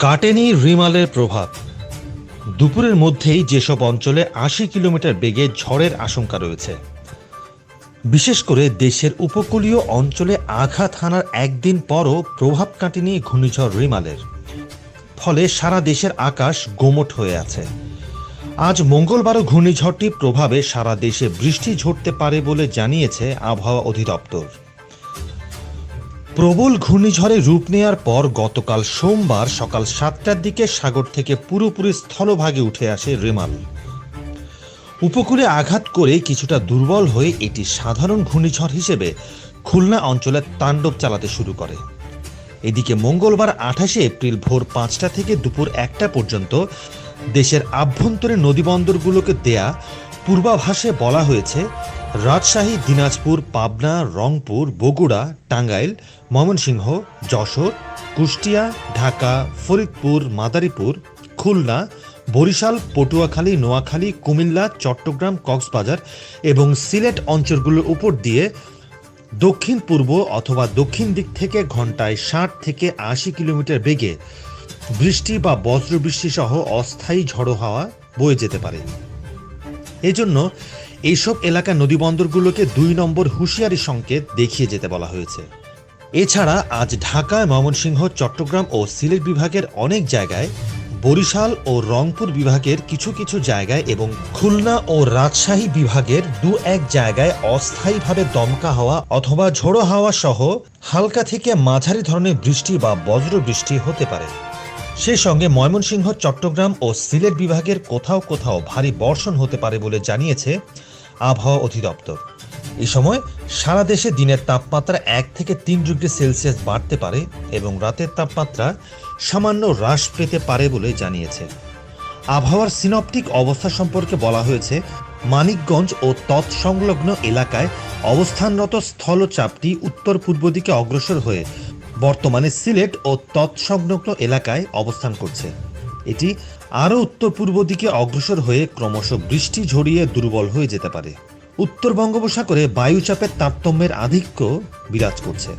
কাটেনি রিমালের প্রভাব। দুপুরের মধ্যেই যেসব অঞ্চলে ৮০ কিলোমিটার বেগে ঝড়ের আশঙ্কা রয়েছে, বিশেষ করে দেশের উপকূলীয় অঞ্চলে আঘাত হানার একদিন পরও প্রভাব কাটেনি ঘূর্ণিঝড় রিমালের। ফলে সারা দেশের আকাশ গোমট হয়ে আছে। আজ মঙ্গলবারও ঘূর্ণিঝড়টির প্রভাবে সারা দেশে বৃষ্টি ঝরতে পারে বলে জানিয়েছে আবহাওয়া অধিদপ্তর। প্রবল ঘূর্ণিঝড়ে রূপ নেয়ার পর গতকাল সোমবার সকাল ৭টার দিকে সাগর থেকে পুরোপুরি স্থলভাগে উঠে আসে রিমাল। উপকূলে আঘাত করে কিছুটা দুর্বল হয়ে এটি সাধারণ ঘূর্ণিঝড় হিসেবে খুলনা অঞ্চলে তাণ্ডব চালাতে শুরু করে। এদিকে মঙ্গলবার ২৮শে এপ্রিল ভোর ৫টা থেকে দুপুর ১টা পর্যন্ত দেশের আভ্যন্তরীণ নদীবন্দরগুলোকে দেয়া পূর্বাভাসে বলা হয়েছে, রাজশাহী, দিনাজপুর, পাবনা, রংপুর, বগুড়া, টাঙ্গাইল, ময়মনসিংহ, যশোর, কুষ্টিয়া, ঢাকা, ফরিদপুর, মাদারীপুর, খুলনা, বরিশাল, পটুয়াখালী, নোয়াখালী, কুমিল্লা, চট্টগ্রাম, কক্সবাজার এবং সিলেট অঞ্চলগুলোর উপর দিয়ে দক্ষিণ পূর্ব অথবা দক্ষিণ দিক থেকে ঘন্টায় ৬০ থেকে ৮০ কিলোমিটার বেগে বৃষ্টি বা বজ্রবৃষ্টি সহ অস্থায়ী ঝড়ো হাওয়া বয়ে যেতে পারে। এজন্য এইসব এলাকার নদীবন্দরগুলোকে ২ নম্বর হুঁশিয়ারি সংকেত দেখিয়ে যেতে বলা হয়েছে। এছাড়া আজ ঢাকা, ময়মনসিংহ, চট্টগ্রাম ও সিলেট বিভাগের অনেক জায়গায়, বরিশাল ও রংপুর বিভাগের কিছু কিছু জায়গায় এবং খুলনা ও রাজশাহী বিভাগের ২-১ জায়গায় অস্থায়ীভাবে দমকা হাওয়া অথবা ঝোড়ো হাওয়া সহ হালকা থেকে মাঝারি ধরনের বৃষ্টি বা বজ্রবৃষ্টি হতে পারে। সেই সঙ্গে ময়মনসিংহ, চট্টগ্রাম ও সিলেট বিভাগের কোথাও কোথাও ভারী বর্ষণ হতে পারে বলে জানিয়েছে আবহাওয়া অধিদপ্তর। এই সময় সারা দেশে দিনের তাপমাত্রা ১ থেকে ৩ ডিগ্রি সেলসিয়াস বাড়তে পারে এবং রাতের তাপমাত্রা সামান্য হ্রাস পেতে পারে বলে জানিয়েছে। আবহাওয়ার সিনপটিক অবস্থা সম্পর্কে বলা হয়েছে, মানিকগঞ্জ ও তৎসংলগ্ন এলাকায় অবস্থানরত স্থলচাপটি উত্তর পূর্ব দিকে অগ্রসর হয়ে বর্তমানে সিলেট ও তৎসংলগ্ন এলাকায় অবস্থান করছে। এটি আরও উত্তর পূর্ব দিকে অগ্রসর হয়ে ক্রমশ বৃষ্টি ঝরিয়ে দুর্বল হয়ে যেতে পারে। উত্তর বঙ্গোপসাগরে বায়ুচাপের তারতম্যের আধিক্য বিরাজ করছে।